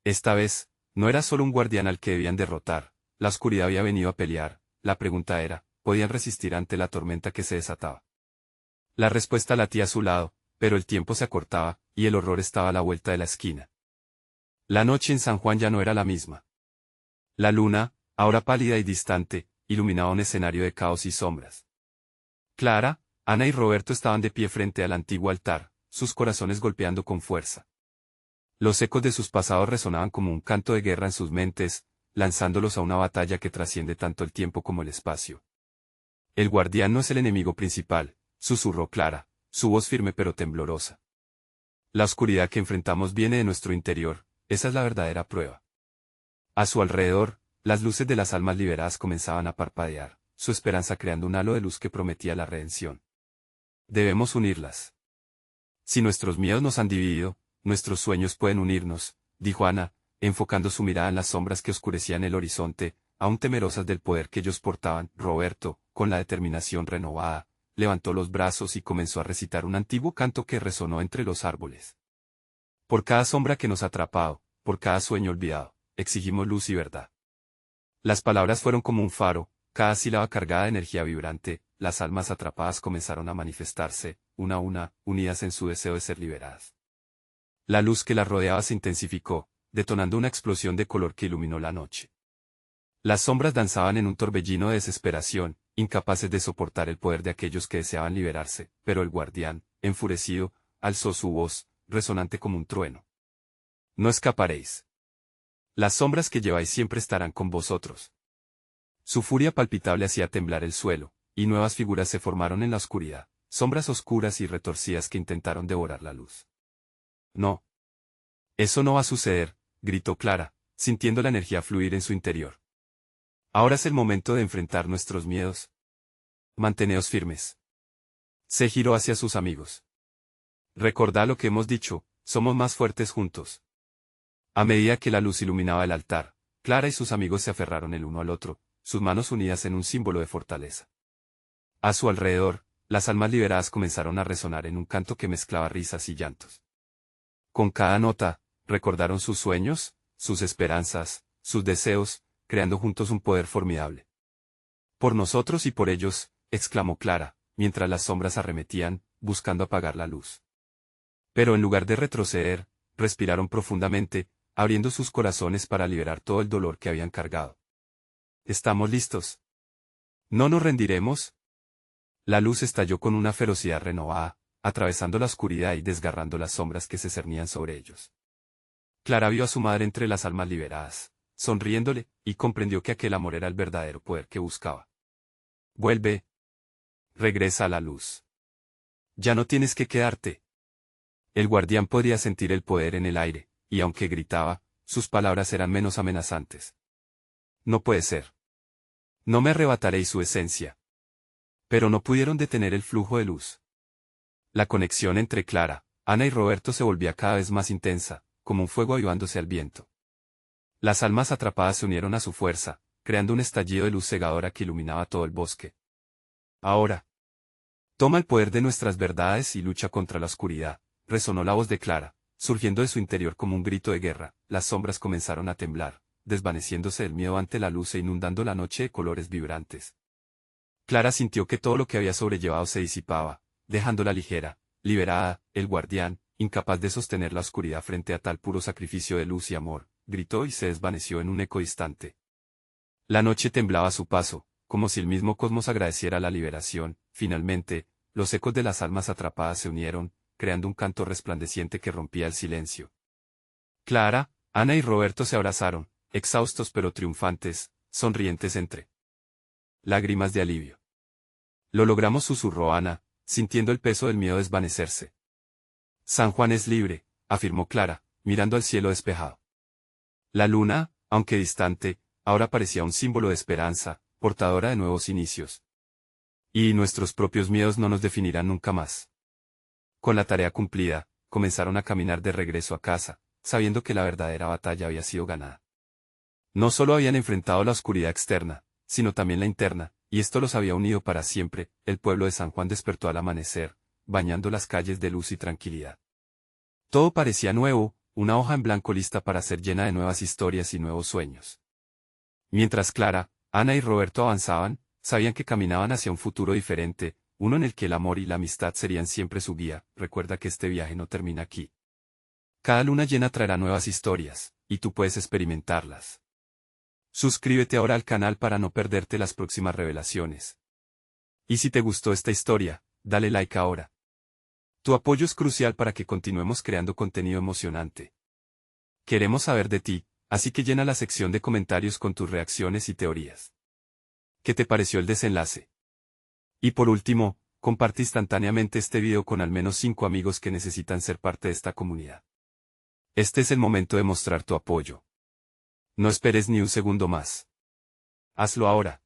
Esta vez, no era solo un guardián al que debían derrotar, la oscuridad había venido a pelear. La pregunta era, ¿podían resistir ante la tormenta que se desataba? La respuesta latía a su lado, pero el tiempo se acortaba, y el horror estaba a la vuelta de la esquina. La noche en San Juan ya no era la misma. La luna, ahora pálida y distante, iluminaba un escenario de caos y sombras. Clara, Ana y Roberto estaban de pie frente al antiguo altar, sus corazones golpeando con fuerza. Los ecos de sus pasados resonaban como un canto de guerra en sus mentes, lanzándolos a una batalla que trasciende tanto el tiempo como el espacio. El guardián no es el enemigo principal, susurró Clara, su voz firme pero temblorosa. La oscuridad que enfrentamos viene de nuestro interior, esa es la verdadera prueba. A su alrededor, las luces de las almas liberadas comenzaban a parpadear, su esperanza creando un halo de luz que prometía la redención. Debemos unirlas. Si nuestros miedos nos han dividido, nuestros sueños pueden unirnos, dijo Ana, enfocando su mirada en las sombras que oscurecían el horizonte, aún temerosas del poder que ellos portaban. Roberto, con la determinación renovada, levantó los brazos y comenzó a recitar un antiguo canto que resonó entre los árboles. Por cada sombra que nos ha atrapado, por cada sueño olvidado, exigimos luz y verdad. Las palabras fueron como un faro, cada sílaba cargada de energía vibrante. Las almas atrapadas comenzaron a manifestarse, una a una, unidas en su deseo de ser liberadas. La luz que las rodeaba se intensificó, detonando una explosión de color que iluminó la noche. Las sombras danzaban en un torbellino de desesperación, incapaces de soportar el poder de aquellos que deseaban liberarse, pero el guardián, enfurecido, alzó su voz, resonante como un trueno. No escaparéis. Las sombras que lleváis siempre estarán con vosotros. Su furia palpitable hacía temblar el suelo, y nuevas figuras se formaron en la oscuridad, sombras oscuras y retorcidas que intentaron devorar la luz. No. Eso no va a suceder, gritó Clara, sintiendo la energía fluir en su interior. Ahora es el momento de enfrentar nuestros miedos. Manteneos firmes. Se giró hacia sus amigos. Recordad lo que hemos dicho, somos más fuertes juntos. A medida que la luz iluminaba el altar, Clara y sus amigos se aferraron el uno al otro, sus manos unidas en un símbolo de fortaleza. A su alrededor, las almas liberadas comenzaron a resonar en un canto que mezclaba risas y llantos. Con cada nota, recordaron sus sueños, sus esperanzas, sus deseos, creando juntos un poder formidable. Por nosotros y por ellos, exclamó Clara, mientras las sombras arremetían, buscando apagar la luz. Pero en lugar de retroceder, respiraron profundamente, abriendo sus corazones para liberar todo el dolor que habían cargado. ¿Estamos listos? ¿No nos rendiremos? La luz estalló con una ferocidad renovada, atravesando la oscuridad y desgarrando las sombras que se cernían sobre ellos. Clara vio a su madre entre las almas liberadas, sonriéndole, y comprendió que aquel amor era el verdadero poder que buscaba. Vuelve. Regresa a la luz. Ya no tienes que quedarte. El guardián podía sentir el poder en el aire, y aunque gritaba, sus palabras eran menos amenazantes. No puede ser. No me arrebataréis su esencia. Pero no pudieron detener el flujo de luz. La conexión entre Clara, Ana y Roberto se volvía cada vez más intensa, como un fuego avivándose al viento. Las almas atrapadas se unieron a su fuerza, creando un estallido de luz cegadora que iluminaba todo el bosque. Ahora. Toma el poder de nuestras verdades y lucha contra la oscuridad, resonó la voz de Clara, surgiendo de su interior como un grito de guerra. Las sombras comenzaron a temblar, desvaneciéndose del miedo ante la luz e inundando la noche de colores vibrantes. Clara sintió que todo lo que había sobrellevado se disipaba, dejándola ligera, liberada. El guardián, incapaz de sostener la oscuridad frente a tal puro sacrificio de luz y amor, gritó y se desvaneció en un eco distante. La noche temblaba a su paso, como si el mismo cosmos agradeciera la liberación. Finalmente, los ecos de las almas atrapadas se unieron, creando un canto resplandeciente que rompía el silencio. Clara, Ana y Roberto se abrazaron, exhaustos pero triunfantes, sonrientes entre lágrimas de alivio. Lo logramos, susurró Ana, sintiendo el peso del miedo desvanecerse. San Juan es libre, afirmó Clara, mirando al cielo despejado. La luna, aunque distante, ahora parecía un símbolo de esperanza, portadora de nuevos inicios. Y nuestros propios miedos no nos definirán nunca más. Con la tarea cumplida, comenzaron a caminar de regreso a casa, sabiendo que la verdadera batalla había sido ganada. No solo habían enfrentado la oscuridad externa, sino también la interna, y esto los había unido para siempre. El pueblo de San Juan despertó al amanecer, bañando las calles de luz y tranquilidad. Todo parecía nuevo, una hoja en blanco lista para ser llena de nuevas historias y nuevos sueños. Mientras Clara, Ana y Roberto avanzaban, sabían que caminaban hacia un futuro diferente, uno en el que el amor y la amistad serían siempre su guía. Recuerda que este viaje no termina aquí. Cada luna llena traerá nuevas historias, y tú puedes experimentarlas. Suscríbete ahora al canal para no perderte las próximas revelaciones. Y si te gustó esta historia, dale like ahora. Tu apoyo es crucial para que continuemos creando contenido emocionante. Queremos saber de ti, así que llena la sección de comentarios con tus reacciones y teorías. ¿Qué te pareció el desenlace? Y por último, comparte instantáneamente este video con al menos 5 amigos que necesitan ser parte de esta comunidad. Este es el momento de mostrar tu apoyo. No esperes ni un segundo más. Hazlo ahora.